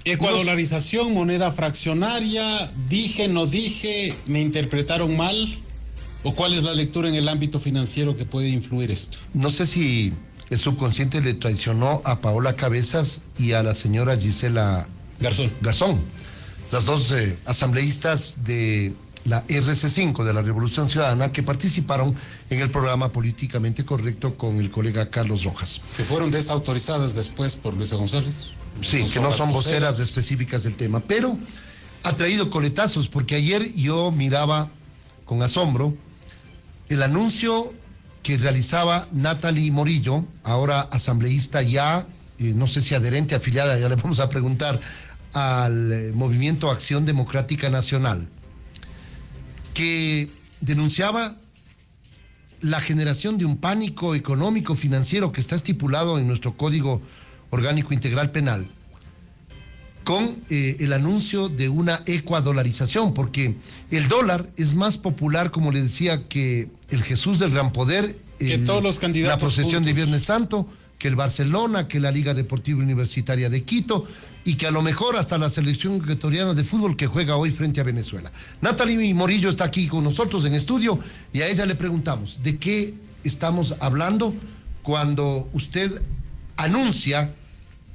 Ecuadolarización, moneda fraccionaria, dije, no dije, me interpretaron mal, o cuál es la lectura en el ámbito financiero que puede influir esto. No sé si el subconsciente le traicionó a Paola Cabezas y a la señora Gisela Garzón, las dos asambleístas de la RC5 de la Revolución Ciudadana que participaron en el programa Políticamente Correcto con el colega Carlos Rojas. Que fueron desautorizadas después por Luisa González. Sí, que no son voceras específicas del tema, pero ha traído coletazos, porque ayer yo miraba con asombro el anuncio que realizaba Natalie Morillo, ahora asambleísta ya, no sé si adherente, afiliada, ya le vamos a preguntar, al Movimiento Acción Democrática Nacional, que denunciaba la generación de un pánico económico financiero que está estipulado en nuestro Código Orgánico Integral Penal, con el anuncio de una ecuadolarización, porque el dólar es más popular, como le decía, que el Jesús del Gran Poder, que todos los candidatos la procesión juntos de Viernes Santo, que el Barcelona, que la Liga Deportiva Universitaria de Quito, y que a lo mejor hasta la selección ecuatoriana de fútbol que juega hoy frente a Venezuela. Natalie Morillo está aquí con nosotros en estudio y a ella le preguntamos de qué estamos hablando cuando usted anuncia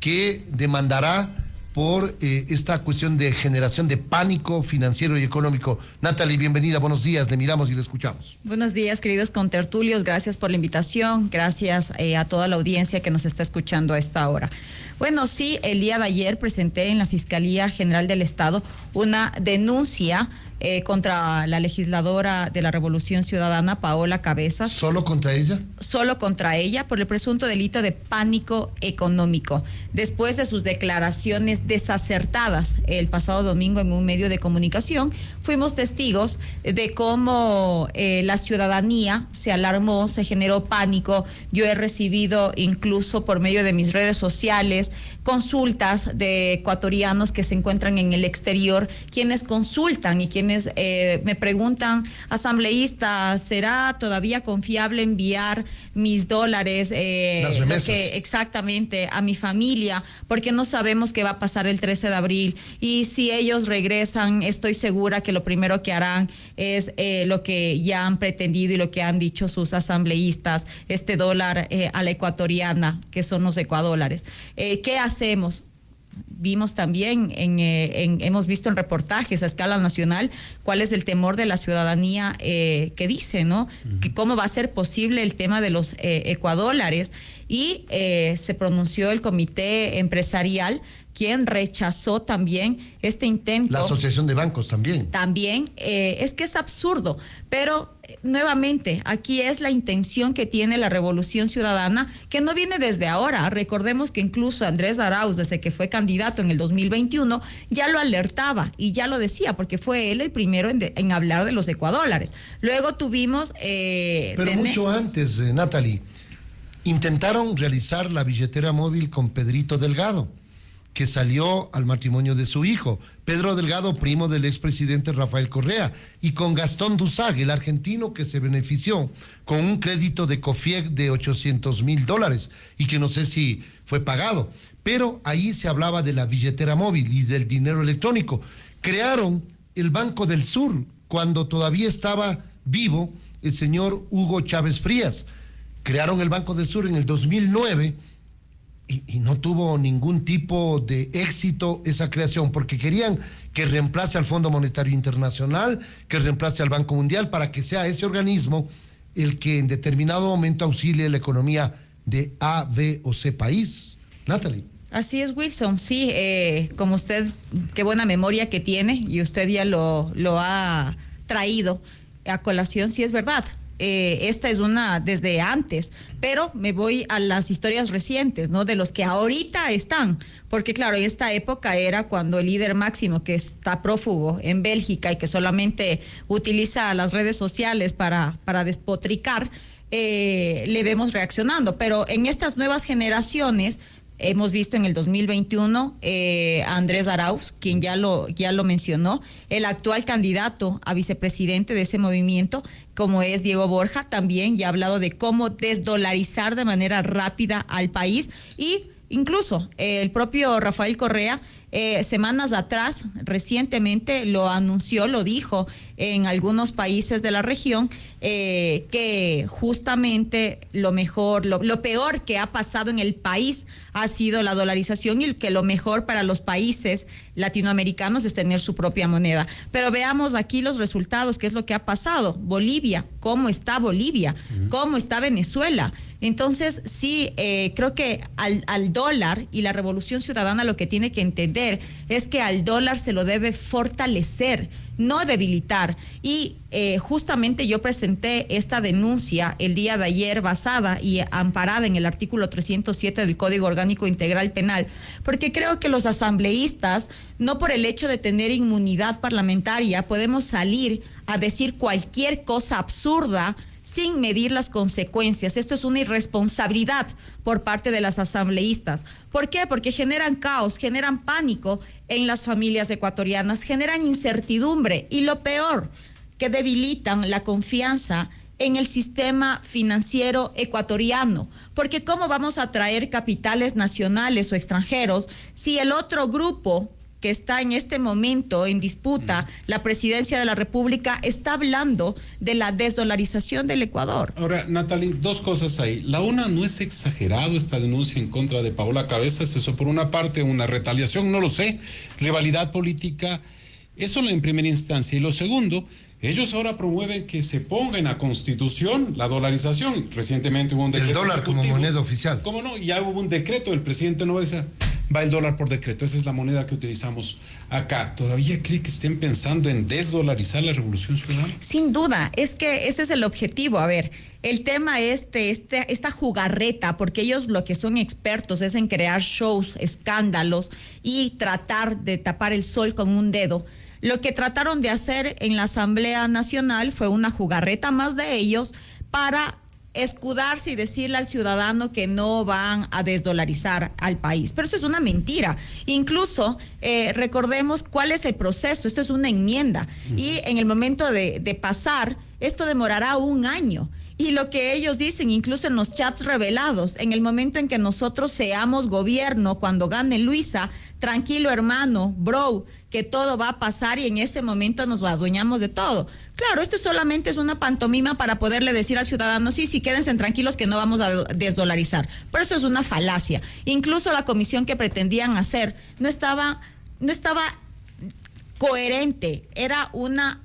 que demandará por esta cuestión de generación de pánico financiero y económico. Natalie, bienvenida, buenos días, le miramos y le escuchamos. Buenos días, queridos contertulios, gracias por la invitación, gracias a toda la audiencia que nos está escuchando a esta hora. Bueno, sí, el día de ayer presenté en la Fiscalía General del Estado una denuncia contra la legisladora de la Revolución Ciudadana, Paola Cabezas. ¿Solo contra ella? Solo contra ella, por el presunto delito de pánico económico, después de sus declaraciones desacertadas el pasado domingo en un medio de comunicación. Fuimos testigos de cómo la ciudadanía se alarmó, se generó pánico. Yo he recibido incluso por medio de mis redes sociales consultas de ecuatorianos que se encuentran en el exterior, quienes consultan y quienes me preguntan: asambleísta, ¿será todavía confiable enviar mis dólares las remesas, exactamente a mi familia? Porque no sabemos qué va a pasar el 13 de abril y si ellos regresan, estoy segura que lo primero que harán es lo que ya han pretendido y lo que han dicho sus asambleístas, este dólar a la ecuatoriana, que son los ecuadólares. ¿Qué hacemos? Vimos también, hemos visto en reportajes a escala nacional cuál es el temor de la ciudadanía que dice, ¿no? Que cómo va a ser posible el tema de los ecuadólares, y se pronunció el comité empresarial, quien rechazó también este intento. La Asociación de Bancos también. También, es que es absurdo, pero nuevamente, aquí es la intención que tiene la Revolución Ciudadana, que no viene desde ahora. Recordemos que incluso Andrés Arauz, desde que fue candidato en el 2021, ya lo alertaba y ya lo decía, porque fue él el primero en hablar de los ecuadólares. Luego tuvimos... Pero mucho antes, Natalie, intentaron realizar la billetera móvil con Pedrito Delgado, que salió al matrimonio de su hijo, Pedro Delgado, primo del expresidente Rafael Correa, y con Gastón Duzag, el argentino que se benefició con un crédito de COFIEC de $800,000 y que no sé si fue pagado. Pero ahí se hablaba de la billetera móvil y del dinero electrónico. Crearon el Banco del Sur cuando todavía estaba vivo el señor Hugo Chávez Frías. Crearon el Banco del Sur en el 2009 y no tuvo ningún tipo de éxito esa creación, porque querían que reemplace al Fondo Monetario Internacional, que reemplace al Banco Mundial, para que sea ese organismo el que en determinado momento auxilie la economía de A, B o C país. Natalie. Así es, Wilson, sí, como usted, qué buena memoria que tiene, y usted ya lo ha traído a colación, sí es verdad. Esta es una desde antes, pero me voy a las historias recientes, ¿no? De los que ahorita están, porque claro, esta época era cuando el líder máximo, que está prófugo en Bélgica y que solamente utiliza las redes sociales para despotricar, le vemos reaccionando, pero en estas nuevas generaciones hemos visto en el 2021 a Andrés Arauz, quien ya lo mencionó, el actual candidato a vicepresidente de ese movimiento, como es Diego Borja, también ya ha hablado de cómo desdolarizar de manera rápida al país, y incluso el propio Rafael Correa Semanas atrás, recientemente, lo anunció, lo dijo en algunos países de la región, que justamente lo peor que ha pasado en el país ha sido la dolarización y que lo mejor para los países latinoamericanos es tener su propia moneda. Pero veamos aquí los resultados, qué es lo que ha pasado. Bolivia, ¿cómo está Bolivia? ¿Cómo está Venezuela? Entonces, sí, creo que al dólar, y la Revolución Ciudadana lo que tiene que entender es que al dólar se lo debe fortalecer, no debilitar. Y justamente yo presenté esta denuncia el día de ayer, basada y amparada en el artículo 307 del Código Orgánico Integral Penal, porque creo que los asambleístas, no por el hecho de tener inmunidad parlamentaria, podemos salir a decir cualquier cosa absurda sin medir las consecuencias. Esto es una irresponsabilidad por parte de las asambleístas. ¿Por qué? Porque generan caos, generan pánico en las familias ecuatorianas, generan incertidumbre y lo peor, que debilitan la confianza en el sistema financiero ecuatoriano. Porque ¿cómo vamos a atraer capitales nacionales o extranjeros si el otro grupo que está en este momento en disputa la presidencia de la República está hablando de la desdolarización del Ecuador? Ahora, Natalie, dos cosas ahí. La una, no es exagerado esta denuncia en contra de Paola Cabezas, eso por una parte, una retaliación, no lo sé, rivalidad política, eso en primera instancia. Y lo segundo, ellos ahora promueven que se ponga en la Constitución la dolarización. Recientemente hubo un decreto. El dólar como moneda oficial. ¿Cómo no? Ya hubo un decreto, el presidente no decía, va el dólar por decreto, esa es la moneda que utilizamos acá. ¿Todavía cree que estén pensando en desdolarizar la Revolución Ciudadana? Sin duda, es que ese es el objetivo. A ver, el tema esta jugarreta, porque ellos lo que son expertos es en crear shows, escándalos y tratar de tapar el sol con un dedo. Lo que trataron de hacer en la Asamblea Nacional fue una jugarreta más de ellos para escudarse y decirle al ciudadano que no van a desdolarizar al país. Pero eso es una mentira. Incluso recordemos cuál es el proceso. Esto es una enmienda. Y en el momento de pasar, esto demorará un año. Y lo que ellos dicen, incluso en los chats revelados, en el momento en que nosotros seamos gobierno, cuando gane Luisa, tranquilo hermano, bro, que todo va a pasar y en ese momento nos adueñamos de todo. Claro, esto solamente es una pantomima para poderle decir al ciudadano, sí, quédense tranquilos que no vamos a desdolarizar. Pero eso es una falacia. Incluso la comisión que pretendían hacer no estaba coherente. Era una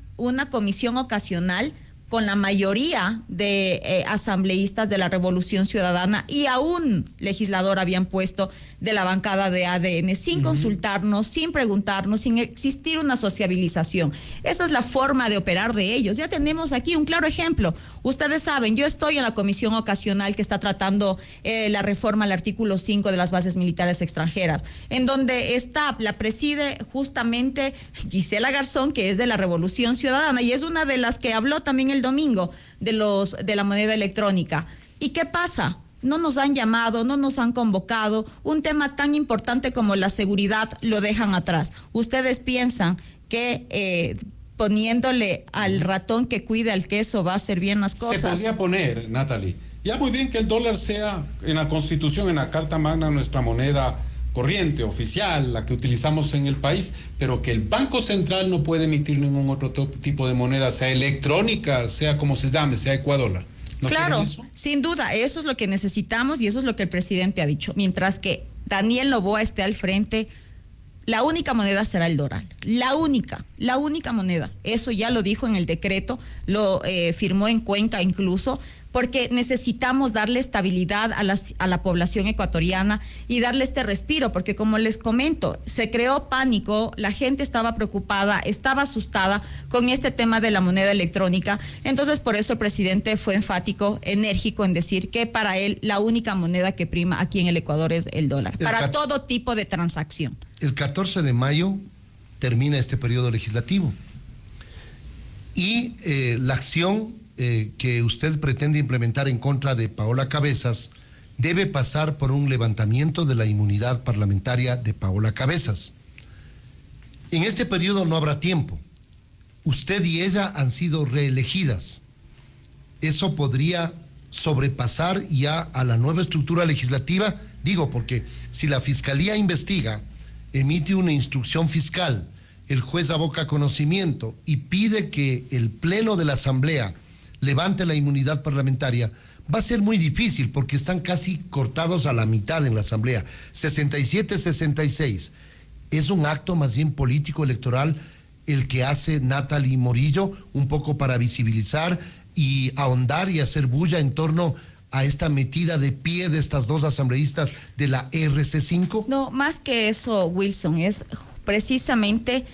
comisión ocasional con la mayoría de asambleístas de la Revolución Ciudadana, y a un legislador habían puesto de la bancada de ADN, sin consultarnos, sin preguntarnos, sin existir una sociabilización. Esa es la forma de operar de ellos. Ya tenemos aquí un claro ejemplo. Ustedes saben, yo estoy en la comisión ocasional que está tratando la reforma al artículo 5 de las bases militares extranjeras, en donde la preside justamente Gisela Garzón, que es de la Revolución Ciudadana, y es una de las que habló también el domingo de la moneda electrónica. ¿Y qué pasa? No nos han llamado, no nos han convocado. Un tema tan importante como la seguridad lo dejan atrás. ¿Ustedes piensan que poniéndole al ratón que cuida el queso va a hacer bien las cosas? Se podría poner, Natalie, ya muy bien que el dólar sea en la Constitución, en la Carta Magna, nuestra moneda corriente, oficial, la que utilizamos en el país, pero que el Banco Central no puede emitir ningún otro tipo de moneda, sea electrónica, sea como se llame, sea Ecuador. ¿No claro, sin duda, eso es lo que necesitamos y eso es lo que el presidente ha dicho. Mientras que Daniel Noboa esté al frente, la única moneda será el dólar. La única moneda. Eso ya lo dijo en el decreto, lo firmó en Cuenca incluso, porque necesitamos darle estabilidad a la población ecuatoriana y darle este respiro, porque como les comento, se creó pánico, la gente estaba preocupada, estaba asustada con este tema de la moneda electrónica. Entonces, por eso el presidente fue enfático, enérgico en decir que para él la única moneda que prima aquí en el Ecuador es el dólar, para todo tipo de transacción. El 14 de mayo termina este periodo legislativo y la acción que usted pretende implementar en contra de Paola Cabezas debe pasar por un levantamiento de la inmunidad parlamentaria de Paola Cabezas. En este periodo no habrá tiempo. Usted y ella han sido reelegidas. Eso podría sobrepasar ya a la nueva estructura legislativa, digo, porque si la Fiscalía investiga emite una instrucción fiscal, el juez aboca conocimiento y pide que el Pleno de la Asamblea levante la inmunidad parlamentaria, va a ser muy difícil porque están casi cortados a la mitad en la Asamblea, 67-66. Es un acto más bien político electoral el que hace Natalie Morillo, un poco para visibilizar y ahondar y hacer bulla en torno a esta metida de pie de estas dos asambleístas de la RC5? No, más que eso, Wilson, es precisamente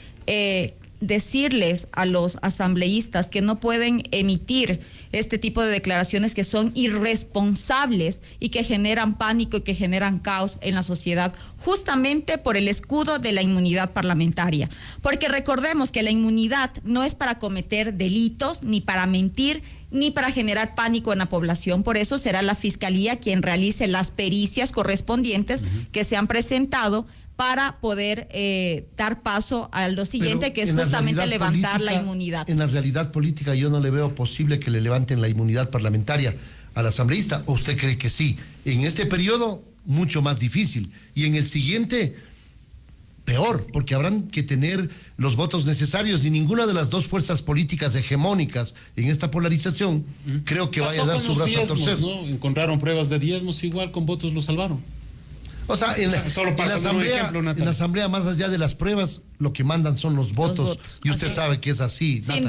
decirles a los asambleístas que no pueden emitir este tipo de declaraciones que son irresponsables y que generan pánico y que generan caos en la sociedad, justamente por el escudo de la inmunidad parlamentaria. Porque recordemos que la inmunidad no es para cometer delitos, ni para mentir, ni para generar pánico en la población. Por eso será la Fiscalía quien realice las pericias correspondientes que se han presentado para poder dar paso a lo siguiente, Pero que es justamente levantar la inmunidad. En la realidad política yo no le veo posible que le levanten la inmunidad parlamentaria al asambleísta. ¿O usted cree que sí? En este periodo, mucho más difícil. Y en el siguiente, peor, porque habrán que tener los votos necesarios y ninguna de las dos fuerzas políticas hegemónicas en esta polarización creo que vaya a dar su brazo a torcer. ¿No? Encontraron pruebas de diezmos, igual con votos los salvaron. O sea, en la asamblea, más allá de las pruebas, lo que mandan son los votos. Y usted sabe que es así. Sin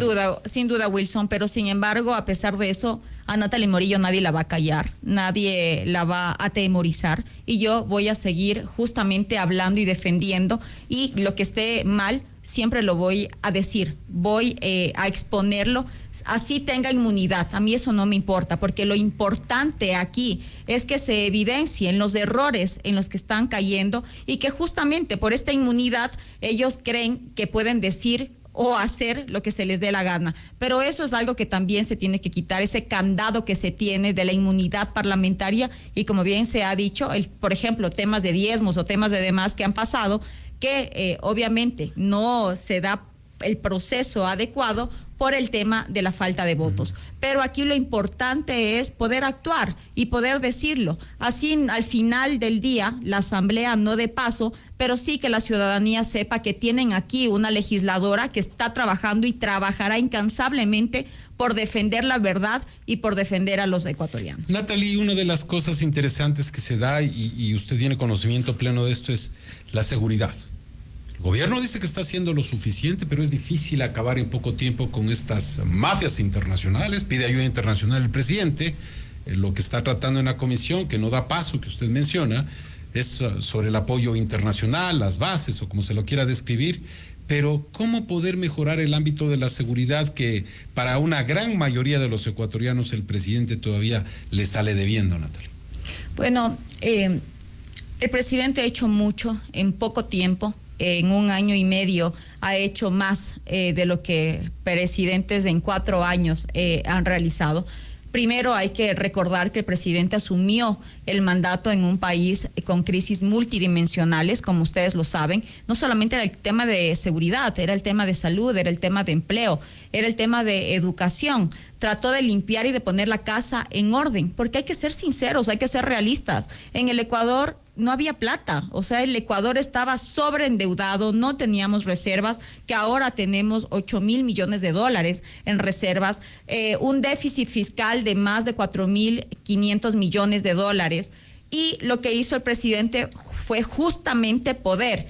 duda, Wilson, pero sin embargo, a pesar de eso, a Natalie Morillo nadie la va a callar, nadie la va a atemorizar, y yo voy a seguir justamente hablando y defendiendo, y lo que esté mal siempre lo voy a decir, voy a exponerlo, así tenga inmunidad. A mí eso no me importa, porque lo importante aquí es que se evidencien los errores en los que están cayendo y que justamente por esta inmunidad ellos creen que pueden decir o hacer lo que se les dé la gana. Pero eso es algo que también se tiene que quitar, ese candado que se tiene de la inmunidad parlamentaria, y como bien se ha dicho, por ejemplo, temas de diezmos o temas de demás que han pasado, que obviamente no se da el proceso adecuado por el tema de la falta de votos. Pero aquí lo importante es poder actuar y poder decirlo. Así al final del día la asamblea no dé paso, pero sí que la ciudadanía sepa que tienen aquí una legisladora que está trabajando y trabajará incansablemente por defender la verdad y por defender a los ecuatorianos. Natalie, una de las cosas interesantes que se da, y usted tiene conocimiento pleno de esto, es la seguridad. El gobierno dice que está haciendo lo suficiente, pero es difícil acabar en poco tiempo con estas mafias internacionales. Pide ayuda internacional el presidente. Lo que está tratando en la comisión, que no da paso, que usted menciona, es sobre el apoyo internacional, las bases o como se lo quiera describir. Pero ¿cómo poder mejorar el ámbito de la seguridad que para una gran mayoría de los ecuatorianos el presidente todavía le sale debiendo, Natalia? Bueno, el presidente ha hecho mucho en poco tiempo. En 1 año y medio ha hecho más de lo que presidentes en 4 años han realizado. Primero hay que recordar que el presidente asumió el mandato en un país con crisis multidimensionales, como ustedes lo saben. No solamente era el tema de seguridad, era el tema de salud, era el tema de empleo, era el tema de educación. Trató de limpiar y de poner la casa en orden, porque hay que ser sinceros, hay que ser realistas. En el Ecuador no había plata, o sea, el Ecuador estaba sobreendeudado, no teníamos reservas, que ahora tenemos 8,000 millones de dólares en reservas, un déficit fiscal de más de 4,500 millones de dólares, y lo que hizo el presidente fue justamente poder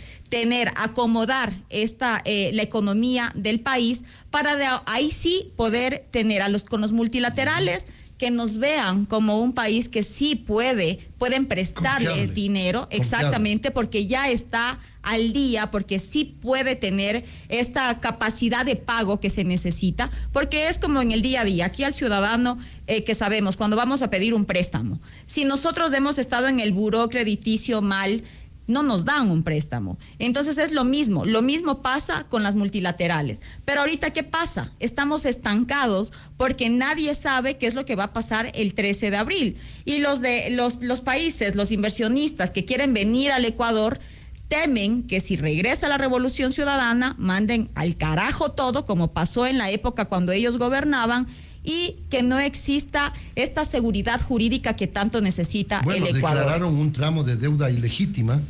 acomodar la economía del país para ahí sí poder tener con los multilaterales que nos vean como un país que sí pueden prestarle dinero, exactamente, porque ya está al día, porque sí puede tener esta capacidad de pago que se necesita, porque es como en el día a día, aquí al ciudadano que sabemos, cuando vamos a pedir un préstamo, si nosotros hemos estado en el buró crediticio mal, no nos dan un préstamo. Entonces es lo mismo pasa con las multilaterales. Pero ahorita, ¿qué pasa? Estamos estancados porque nadie sabe qué es lo que va a pasar el 13 de abril. Y los países, los inversionistas que quieren venir al Ecuador, temen que si regresa la Revolución Ciudadana, manden al carajo todo, como pasó en la época cuando ellos gobernaban, y que no exista esta seguridad jurídica que tanto necesita el Ecuador. Declararon un tramo de deuda ilegítima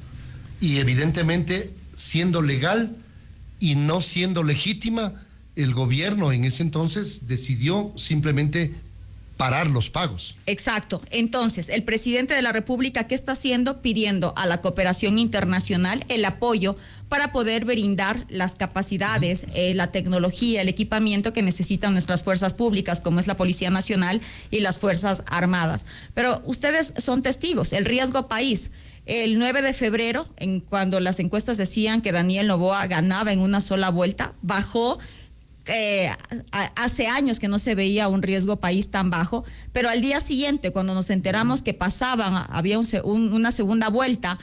y evidentemente siendo legal y no siendo legítima, el gobierno en ese entonces decidió simplemente parar los pagos. Exacto. Entonces, el presidente de la República, ¿qué está haciendo? Pidiendo a la cooperación internacional el apoyo para poder brindar las capacidades, la tecnología, el equipamiento que necesitan nuestras fuerzas públicas, como es la Policía Nacional y las Fuerzas Armadas. Pero ustedes son testigos, el riesgo país. El 9 de febrero, cuando las encuestas decían que Daniel Noboa ganaba en una sola vuelta, bajó. Hace años que no se veía un riesgo país tan bajo, pero al día siguiente, cuando nos enteramos que había una segunda vuelta,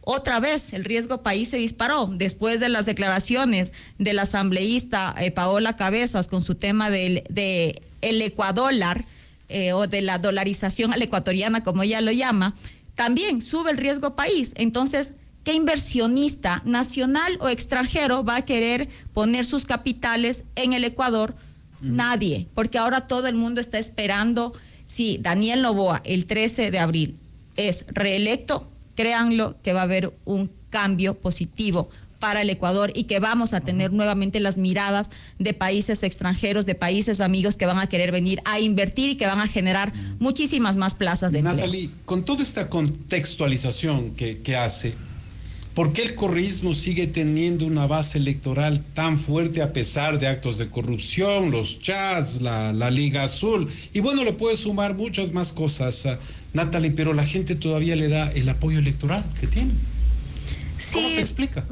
otra vez el riesgo país se disparó después de las declaraciones del asambleísta Paola Cabezas con su tema del el ecuadólar o de la dolarización a la ecuatoriana, como ella lo llama. También sube el riesgo país. Entonces, ¿qué inversionista nacional o extranjero va a querer poner sus capitales en el Ecuador? Nadie, porque ahora todo el mundo está esperando si Daniel Noboa el 13 de abril es reelecto, créanlo que va a haber un cambio positivo para el Ecuador y que vamos a tener nuevamente las miradas de países extranjeros, de países amigos que van a querer venir a invertir y que van a generar muchísimas más plazas de empleo. Natalie, con toda esta contextualización que hace, ¿por qué el correísmo sigue teniendo una base electoral tan fuerte a pesar de actos de corrupción, los chats, la Liga Azul? Y bueno, le puede sumar muchas más cosas, Natalie, pero la gente todavía le da el apoyo electoral que tiene. ¿Cómo se explica?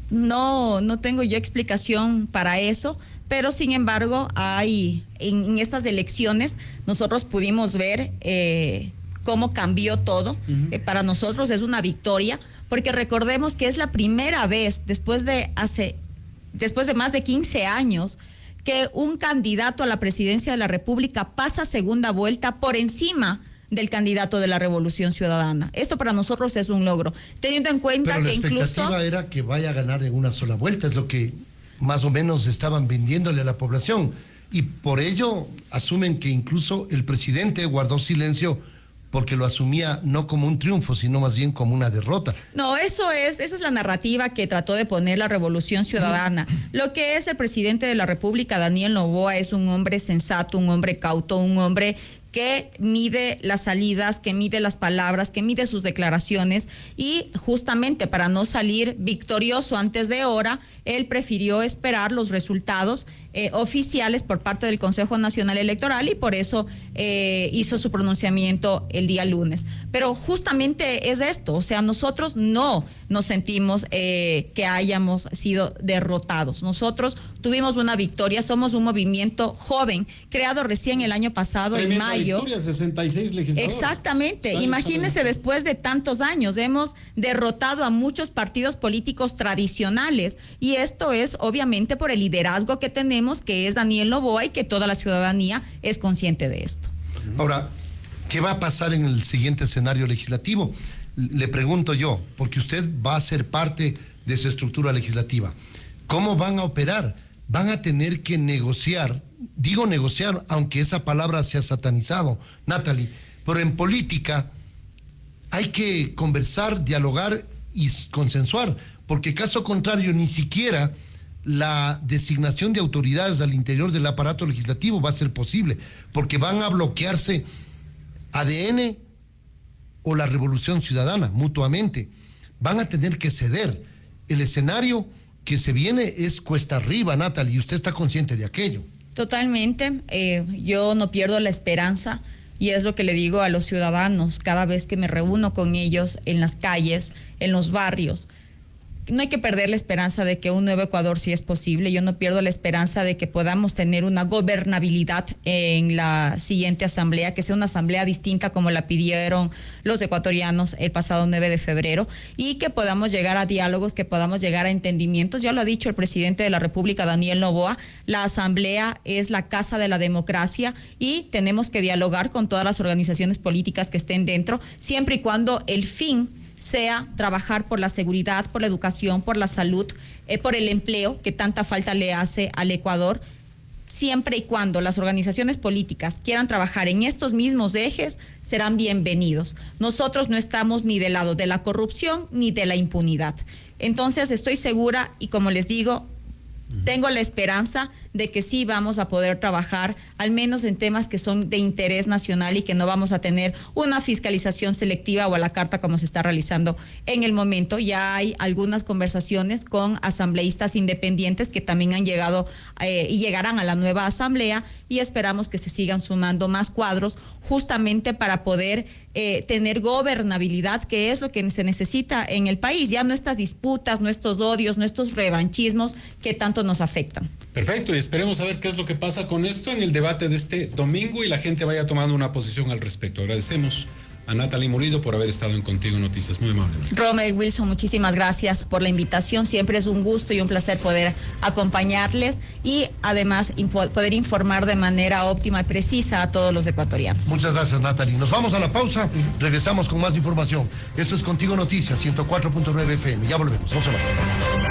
No tengo yo explicación para eso, pero sin embargo, en estas elecciones nosotros pudimos ver cómo cambió todo. Para nosotros es una victoria, porque recordemos que es la primera vez después de más de 15 años que un candidato a la presidencia de la República pasa segunda vuelta por encima del candidato de la Revolución Ciudadana. Esto para nosotros es un logro, teniendo en cuenta pero que la expectativa era que vaya a ganar en una sola vuelta, es lo que más o menos estaban vendiéndole a la población, y por ello asumen que incluso el presidente guardó silencio porque lo asumía no como un triunfo, sino más bien como una derrota. No, esa es la narrativa que trató de poner la Revolución Ciudadana. Lo que es el presidente de la República, Daniel Noboa, es un hombre sensato, un hombre cauto, un hombre que mide las salidas, que mide las palabras, que mide sus declaraciones, y justamente para no salir victorioso antes de hora, él prefirió esperar los resultados oficiales por parte del Consejo Nacional Electoral, y por eso hizo su pronunciamiento el día lunes. Pero justamente es esto, o sea, nosotros no nos sentimos que hayamos sido derrotados. Nosotros tuvimos una victoria, somos un movimiento joven, creado recién el año pasado, Tremenda en mayo. Victoria, 66 legisladores. Exactamente, imagínense, después de tantos años hemos derrotado a muchos partidos políticos tradicionales, y esto es obviamente por el liderazgo que tenemos, que es Daniel Noboa, y que toda la ciudadanía es consciente de esto. Ahora, ¿qué va a pasar en el siguiente escenario legislativo? Le pregunto yo, porque usted va a ser parte de esa estructura legislativa. ¿Cómo van a operar? Van a tener que negociar, digo negociar, aunque esa palabra se ha satanizado, Natalie, pero en política hay que conversar, dialogar y consensuar, porque caso contrario ni siquiera la designación de autoridades al interior del aparato legislativo va a ser posible, porque van a bloquearse ADN o la Revolución Ciudadana mutuamente. Van a tener que ceder. El escenario que se viene es cuesta arriba, Natalie, y usted está consciente de aquello. Totalmente. Yo no pierdo la esperanza, y es lo que le digo a los ciudadanos cada vez que me reúno con ellos en las calles, en los barrios. No hay que perder la esperanza de que un nuevo Ecuador sí es posible. Yo no pierdo la esperanza de que podamos tener una gobernabilidad en la siguiente asamblea, que sea una asamblea distinta como la pidieron los ecuatorianos el pasado 9 de febrero, y que podamos llegar a diálogos, que podamos llegar a entendimientos. Ya lo ha dicho el presidente de la República, Daniel Noboa, la asamblea es la casa de la democracia y tenemos que dialogar con todas las organizaciones políticas que estén dentro, siempre y cuando el fin sea trabajar por la seguridad, por la educación, por la salud, por el empleo que tanta falta le hace al Ecuador. Siempre y cuando las organizaciones políticas quieran trabajar en estos mismos ejes, serán bienvenidos. Nosotros no estamos ni del lado de la corrupción ni de la impunidad. Entonces estoy segura y como les digo, tengo la esperanza de que sí vamos a poder trabajar, al menos en temas que son de interés nacional y que no vamos a tener una fiscalización selectiva o a la carta como se está realizando en el momento. Ya hay algunas conversaciones con asambleístas independientes que también han llegado y llegarán a la nueva asamblea y esperamos que se sigan sumando más cuadros justamente para poder tener gobernabilidad, que es lo que se necesita en el país. Ya no estas disputas, no estos odios, no estos revanchismos que tanto nos afectan. Perfecto, y esperemos a ver qué es lo que pasa con esto en el debate de este domingo y la gente vaya tomando una posición al respecto. Agradecemos a Natalie Murillo por haber estado en Contigo Noticias. Muy amable. Rommel Wilson, muchísimas gracias por la invitación. Siempre es un gusto y un placer poder acompañarles y además poder informar de manera óptima y precisa a todos los ecuatorianos. Muchas gracias, Natalie. Nos vamos a la pausa, regresamos con más información. Esto es Contigo Noticias, 104.9 FM. Ya volvemos, no se vayan.